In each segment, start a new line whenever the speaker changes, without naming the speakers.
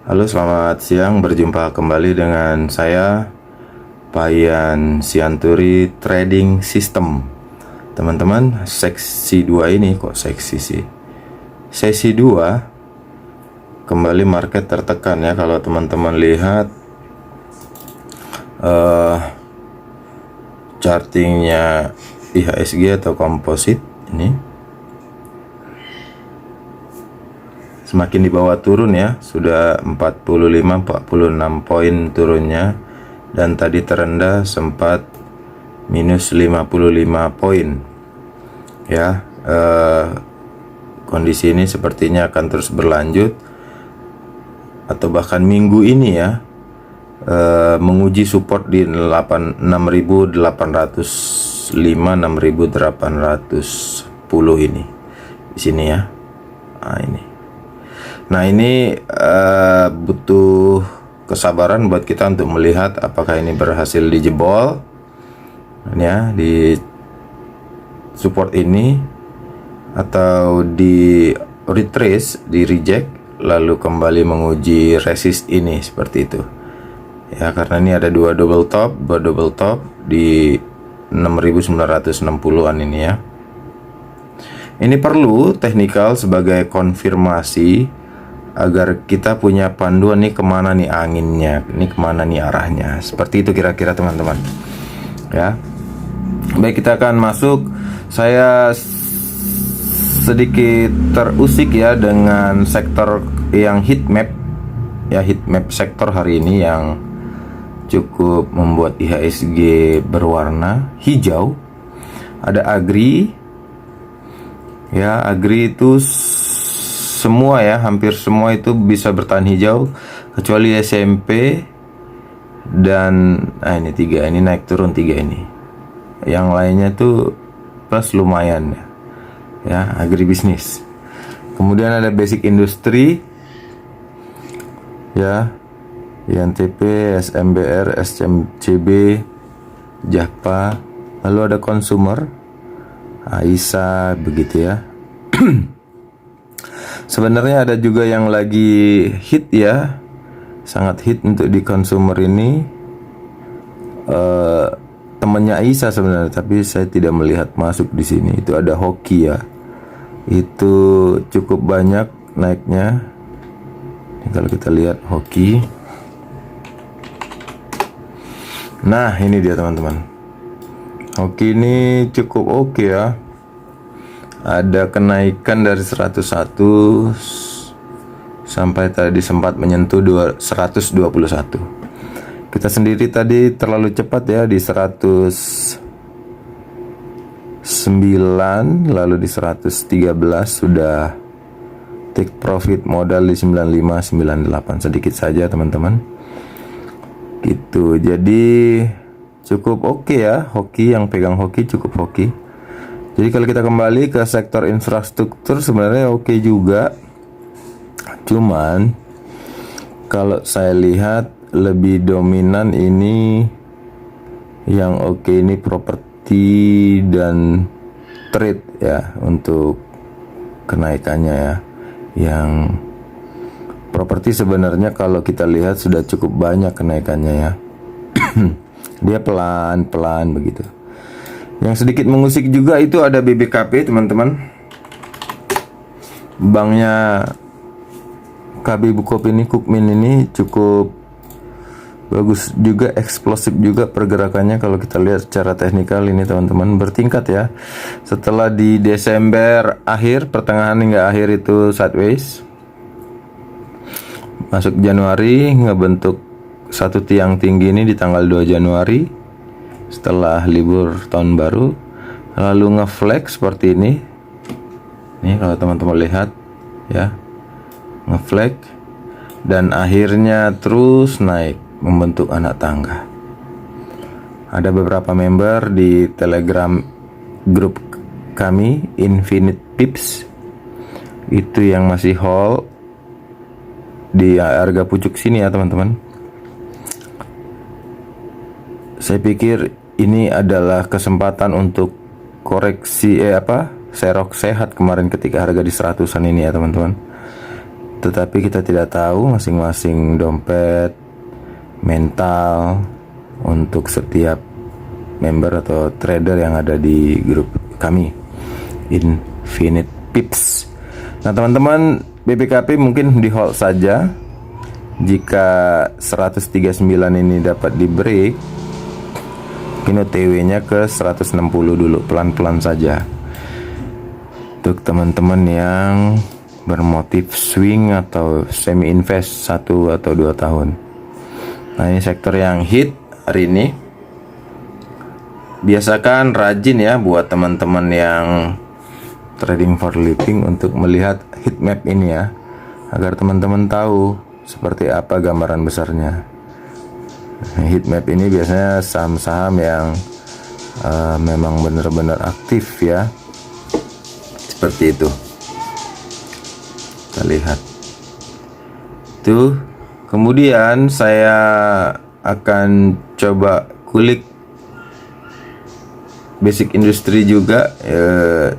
Halo, selamat siang. Berjumpa kembali dengan saya, Payan Sianturi Trading System. Teman-teman, seksi 2 ini kok seksi sih. Sesi 2 kembali market tertekan ya. Kalau teman-teman lihat chartingnya IHSG atau komposit ini, semakin di bawah turun ya, sudah 45-46 poin turunnya, dan tadi terendah sempat minus 55 poin ya. Kondisi ini sepertinya akan terus berlanjut atau bahkan minggu ini ya, menguji support di 6.805 6.810 ini di sini ya. Nah ini butuh kesabaran buat kita untuk melihat apakah ini berhasil dijebol ya di support ini, atau di retrace, di reject, lalu kembali menguji resist ini seperti itu ya. Karena ini ada dua double top di 6.960-an ini ya. Ini perlu teknikal sebagai konfirmasi agar kita punya panduan nih, kemana nih anginnya, ini kemana nih arahnya, seperti itu kira-kira teman-teman ya. Baik, kita akan masuk. Saya sedikit terusik ya dengan sektor yang heat map ya, heat map sektor hari ini yang cukup membuat IHSG berwarna hijau. Ada agri ya, agri itu semua ya, hampir semua itu bisa bertahan hijau kecuali SMP dan ini 3 ini naik turun 3 ini. Yang lainnya tuh plus lumayan ya, agribisnis. Kemudian ada basic industri ya, INTP, SMBR, SMCB, JAPA. Lalu ada consumer, AISA, begitu ya. Sebenarnya ada juga yang lagi hit ya, sangat hit untuk di consumer ini, temannya Aisyah sebenarnya, tapi saya tidak melihat masuk di sini. Itu ada hoki ya, itu cukup banyak naiknya. Ini kalau kita lihat hoki, nah ini dia teman-teman, hoki ini cukup oke ya. Ada kenaikan dari 101 sampai tadi sempat menyentuh 121. Kita sendiri tadi terlalu cepat ya, di 109 lalu di 113 sudah take profit, modal di 95 98 sedikit saja teman-teman gitu. Jadi cukup oke ya, hoki, yang pegang hoki cukup hoki. Jadi kalau kita kembali ke sektor infrastruktur sebenarnya oke juga. Cuman kalau saya lihat lebih dominan ini, yang oke ini properti dan trade ya untuk kenaikannya ya. Yang properti sebenarnya kalau kita lihat sudah cukup banyak kenaikannya ya. Dia pelan-pelan begitu. Yang sedikit mengusik juga itu ada BBKP teman-teman. Banknya KB Bukopin ini, Kukmin ini cukup bagus juga, eksplosif juga pergerakannya. Kalau kita lihat secara teknikal ini teman-teman, bertingkat ya. Setelah di Desember akhir, pertengahan hingga akhir itu sideways, masuk Januari ngebentuk satu tiang tinggi ini di tanggal 2 Januari setelah libur tahun baru, lalu ngeflag seperti ini. Ini kalau teman-teman lihat ya, ngeflag dan akhirnya terus naik membentuk anak tangga. Ada beberapa member di Telegram grup kami, Infinite Pips, itu yang masih hold di harga pucuk sini ya teman-teman. Saya pikir ini adalah kesempatan untuk koreksi serok sehat kemarin ketika harga di 100-an ini ya teman-teman. tetapi kita tidak tahu masing-masing dompet mental untuk setiap member atau trader yang ada di grup kami Infinite Pips. Nah teman-teman, BPKP mungkin di hold saja. Jika 139 ini dapat di break, mungkin OTW nya ke 160 dulu, pelan-pelan saja. Untuk teman-teman yang bermotif swing atau semi invest 1 atau 2 tahun. Nah ini sektor yang hit hari ini. Biasakan rajin ya buat teman-teman yang trading for living untuk melihat heat map ini ya, agar teman-teman tahu seperti apa gambaran besarnya. Heat map ini biasanya saham-saham yang memang benar-benar aktif ya, seperti itu. Kita lihat tuh. Kemudian saya akan coba kulik basic industri juga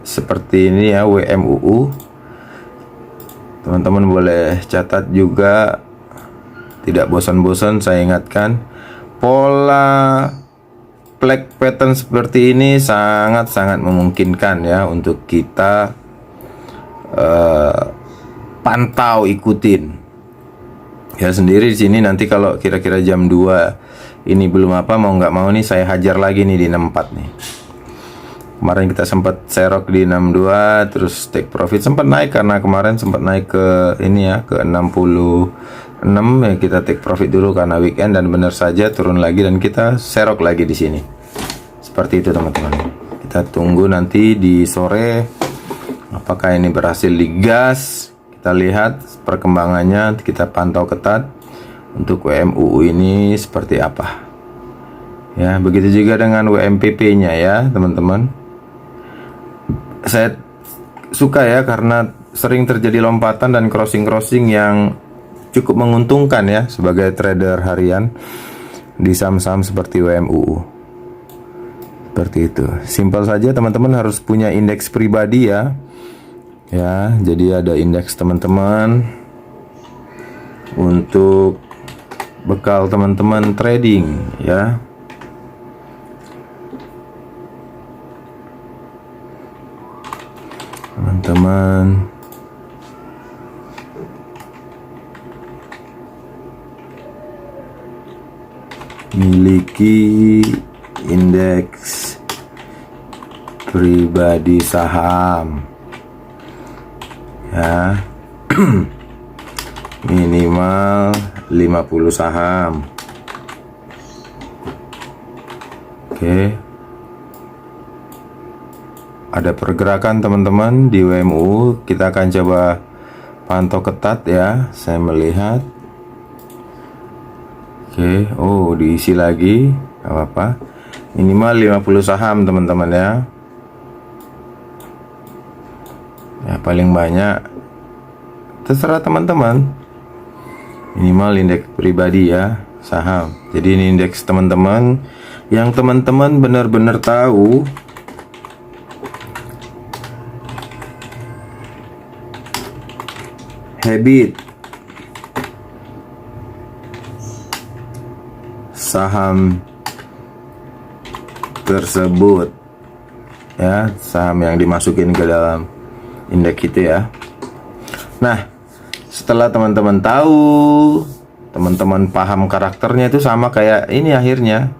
seperti ini ya, WMUU. Teman-teman boleh catat juga, tidak bosan-bosan saya ingatkan, pola flag pattern seperti ini sangat-sangat memungkinkan ya untuk kita pantau, ikutin ya sendiri di sini. Nanti kalau kira-kira jam 2 ini belum apa, mau nggak mau nih saya hajar lagi nih di 64 nih. Kemarin kita sempat serok di 62, terus take profit sempat naik karena kemarin sempat naik ke ini ya, ke 66 ya, kita take profit dulu karena weekend, dan benar saja turun lagi dan kita serok lagi di sini. Seperti itu teman-teman. Kita tunggu nanti di sore apakah ini berhasil digas. Kita lihat perkembangannya, kita pantau ketat untuk WMUU ini seperti apa. Ya, begitu juga dengan WMPP-nya ya, teman-teman. Saya suka ya karena sering terjadi lompatan dan crossing-crossing yang cukup menguntungkan ya sebagai trader harian di saham-saham seperti WMUU. Seperti itu. Simpel saja, teman-teman harus punya indeks pribadi ya. Ya, jadi ada indeks teman-teman untuk bekal teman-teman trading ya. Teman-teman miliki indeks pribadi saham ya. Minimal 50 saham. Oke. Ada pergerakan teman-teman di WMU, kita akan coba pantau ketat ya. Saya melihat. Oke, oh diisi lagi, gak apa-apa. Minimal 50 saham teman-teman ya. Ya paling banyak terserah teman-teman. Minimal indeks pribadi ya, saham. Jadi ini indeks teman-teman yang teman-teman benar-benar tahu habit saham tersebut ya, saham yang dimasukin ke dalam indeks itu ya. Nah, setelah teman-teman tahu, teman-teman paham karakternya, itu sama kayak ini, akhirnya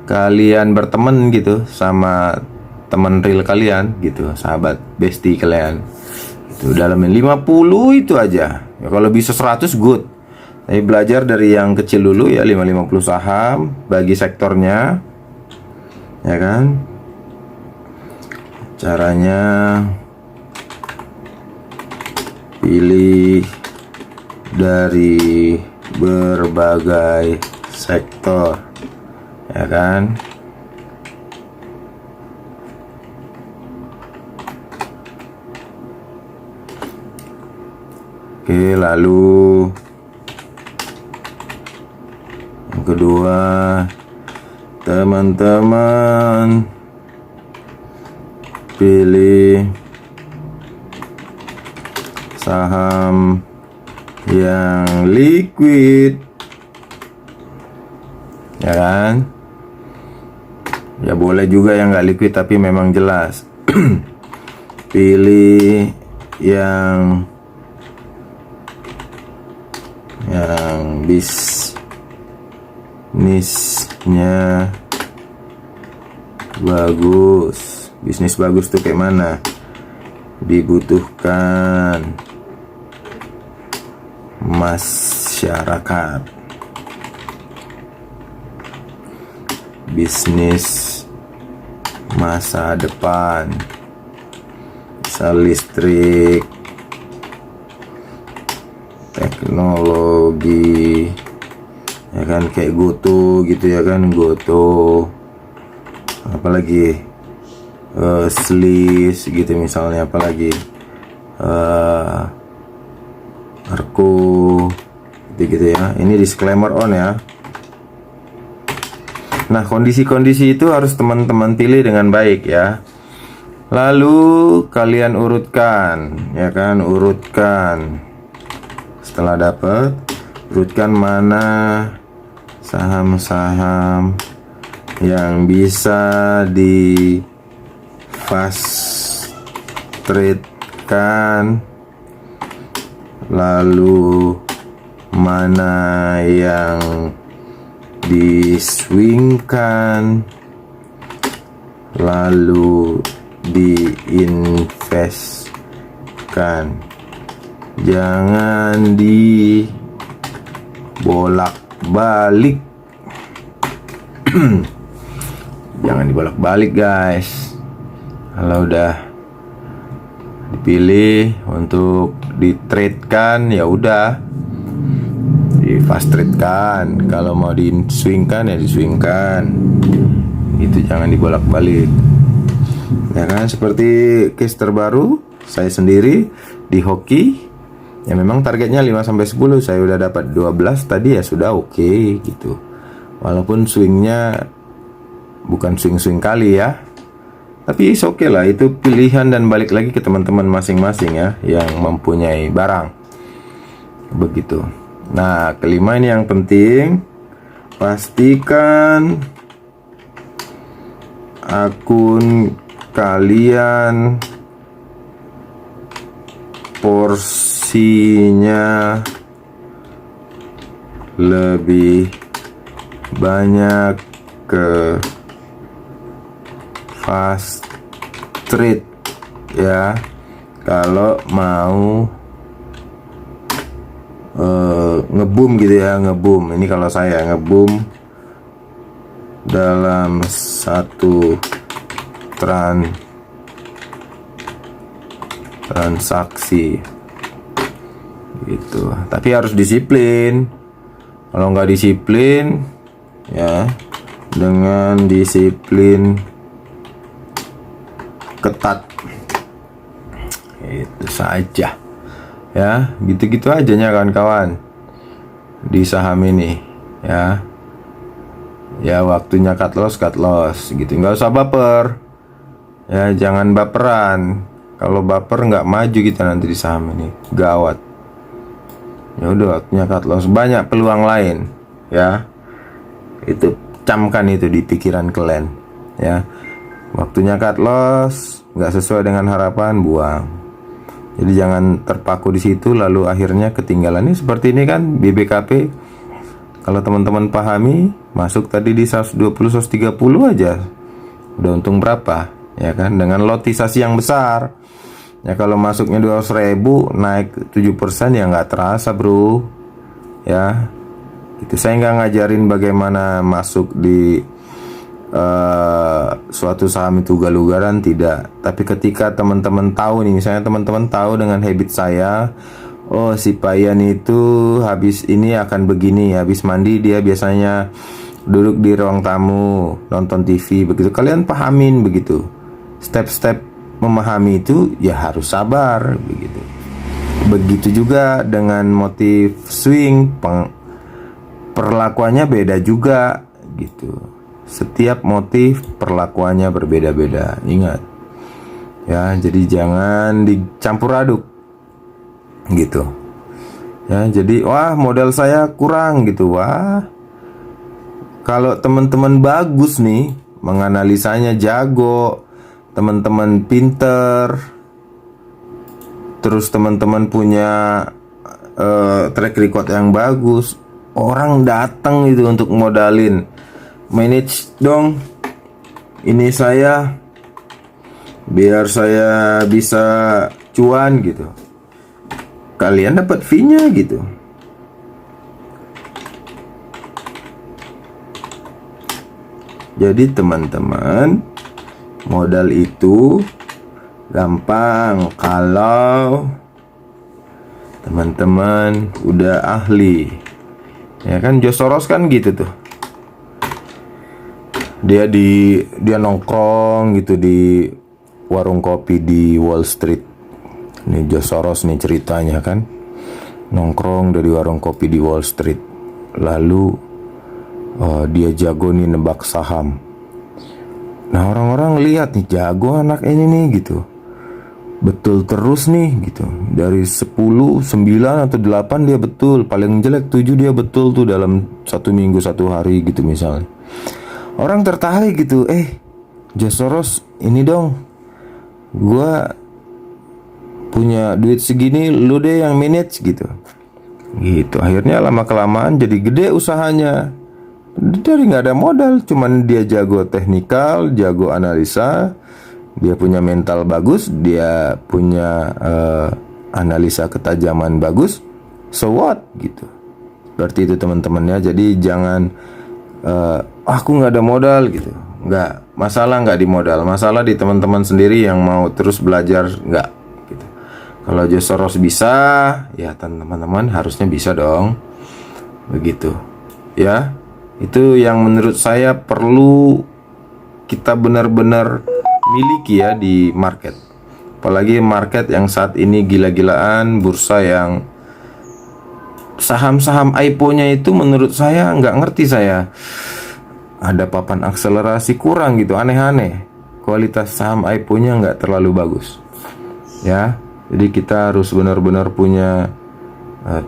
kalian berteman gitu sama teman real kalian gitu, sahabat bestie kalian. Itu dalamin 50 itu aja. Ya kalau bisa 100 good. Tapi belajar dari yang kecil dulu ya, 50 saham, bagi sektornya. Ya kan? Caranya pilih dari berbagai sektor, ya kan? Oke, lalu yang kedua, teman-teman pilih saham yang liquid, ya kan? Ya boleh juga yang nggak liquid tapi memang jelas. Pilih yang bisnisnya bagus. Bisnis bagus tuh kayak mana? Dibutuhkan masyarakat, bisnis masa depan, bisa listrik, teknologi, ya kan, kayak GoTo gitu ya kan, GoTo, apalagi Slis gitu misalnya, apalagi Arko gitu ya. Ini disclaimer on ya. Nah, kondisi-kondisi itu harus teman-teman pilih dengan baik ya. Lalu kalian urutkan, ya kan, urutkan. Setelah dapat, urutkan mana saham-saham yang bisa di fast trade kan, lalu mana yang diswingkan, lalu diinvestkan. Jangan dibolak-balik. Jangan dibolak-balik guys. Kalau udah dipilih untuk di trade kan, ya udah di fast trade kan. Kalau mau di swing kan ya di swing kan. Itu jangan dibolak-balik. Ya kan, seperti case terbaru saya sendiri di hoki. Ya memang targetnya 5-10, saya udah dapat 12 tadi, ya sudah oke gitu. Walaupun swingnya bukan swing-swing kali ya. Tapi oke lah, itu pilihan dan balik lagi ke teman-teman masing-masing ya, yang mempunyai barang. Begitu. Nah, kelima ini yang penting, pastikan akun kalian porsinya lebih banyak ke fast trade ya, kalau mau ngeboom gitu ya, ngeboom. Ini kalau saya ngeboom dalam satu transaksi gitu. Tapi harus disiplin. Kalau nggak disiplin ya, dengan disiplin ketat itu saja ya, gitu-gitu aja ya kawan-kawan di saham ini ya. Ya waktunya cut loss gitu, nggak usah baper ya, jangan baperan. Kalau baper nggak maju kita nanti di saham ini, gawat. Ya udah, waktunya cut loss, banyak peluang lain ya. Itu camkan itu di pikiran kalian ya. Waktunya cut loss, nggak sesuai dengan harapan, buang. Jadi jangan terpaku di situ lalu akhirnya ketinggalan. Ini seperti ini kan BBKP. Kalau teman-teman pahami, masuk tadi di 120 130 aja udah untung berapa ya kan, dengan lotisasi yang besar. Ya kalau masuknya 200.000 naik 7% ya nggak terasa bro ya. Itu saya nggak ngajarin bagaimana masuk di suatu saham itu ugal-ugalan, tidak. Tapi ketika teman-teman tahu nih, misalnya teman-teman tahu dengan habit saya, oh si Payan itu habis ini akan begini, habis mandi dia biasanya duduk di ruang tamu nonton TV, begitu kalian pahamin begitu. Step-step memahami itu ya harus sabar begitu. Begitu juga dengan motif swing, perlakuannya beda juga gitu. Setiap motif perlakuannya berbeda-beda, ingat ya. Jadi jangan dicampur aduk gitu Ya, jadi wah modal saya kurang gitu. Wah, kalau teman-teman bagus nih, menganalisanya jago, teman-teman pinter, terus teman-teman punya track record yang bagus, orang datang gitu untuk modalin. Manage dong ini saya, biar saya bisa cuan gitu. Kalian dapat fee-nya gitu. Jadi teman-teman, modal itu gampang kalau teman-teman udah ahli. Ya kan, George Soros kan gitu tuh. Dia nongkrong gitu di warung kopi di Wall Street. Ini George Soros nih ceritanya kan. Nongkrong dari warung kopi di Wall Street. Lalu dia jago nih nebak saham. Nah, orang-orang lihat nih, jago anak ini nih gitu. Betul terus nih gitu. Dari 10, 9 atau 8 dia betul. Paling jelek 7 dia betul tuh dalam 1 minggu 1 hari gitu misalnya. Orang tertarik gitu. George Soros ini dong, gua punya duit segini, lu deh yang manage gitu. Gitu. Akhirnya lama-kelamaan jadi gede usahanya. Dari nggak ada modal, cuman dia jago teknikal, jago analisa, dia punya mental bagus, dia punya analisa ketajaman bagus. So what gitu. Seperti itu teman-teman ya. Jadi jangan aku nggak ada modal gitu. Nggak masalah, nggak di modal, masalah di teman-teman sendiri yang mau terus belajar nggak gitu. Kalau George Soros bisa, ya teman-teman harusnya bisa dong. Begitu ya. Itu yang menurut saya perlu kita benar-benar miliki ya di market. Apalagi market yang saat ini gila-gilaan, bursa yang saham-saham IPO-nya itu menurut saya nggak ngerti saya. Ada papan akselerasi kurang gitu, aneh-aneh. Kualitas saham IPO-nya nggak terlalu bagus. Ya, jadi kita harus benar-benar punya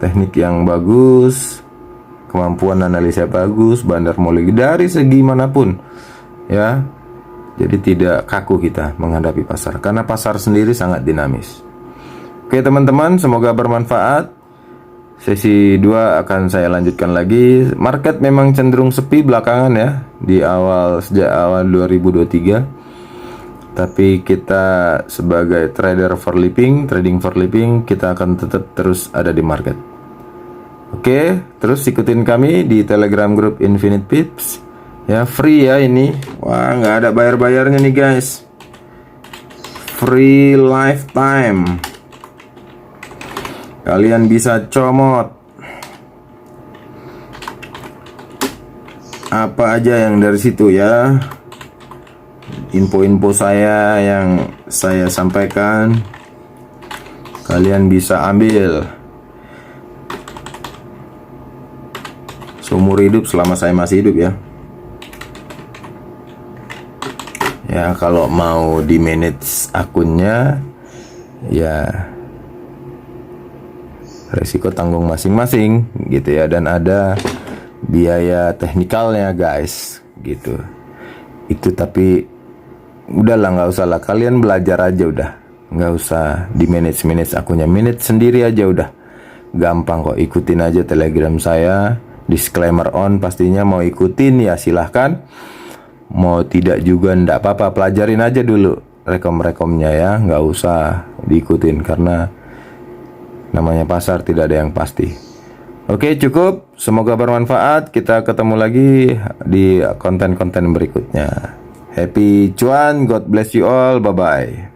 teknik yang bagus, kemampuan analisa bagus, bandar mulia dari segi manapun ya. Jadi tidak kaku kita menghadapi pasar, karena pasar sendiri sangat dinamis. Oke teman-teman, semoga bermanfaat. Sesi 2 akan saya lanjutkan lagi. Market memang cenderung sepi belakangan ya, sejak awal 2023. Tapi kita sebagai trading for living, kita akan tetap terus ada di market. Oke, terus ikutin kami di Telegram Group Infinite Pips. Ya, free ya ini. Wah, nggak ada bayar-bayarnya nih guys. Free lifetime. Kalian bisa comot apa aja yang dari situ ya. Info-info saya yang saya sampaikan, kalian bisa ambil seumur hidup selama saya masih hidup ya. Ya, kalau mau di manage akunnya ya resiko tanggung masing-masing gitu ya, dan ada biaya teknikalnya guys gitu. Itu tapi udahlah, nggak usah lah, kalian belajar aja udah, nggak usah di manage akunnya, manage sendiri aja udah, gampang kok. Ikutin aja Telegram saya, disclaimer on pastinya. Mau ikutin ya silahkan, mau tidak juga ndak apa-apa, pelajarin aja dulu rekom-rekomnya ya, nggak usah diikutin karena namanya pasar tidak ada yang pasti. Oke, cukup, semoga bermanfaat. Kita ketemu lagi di konten-konten berikutnya. Happy cuan, God bless you all, bye bye.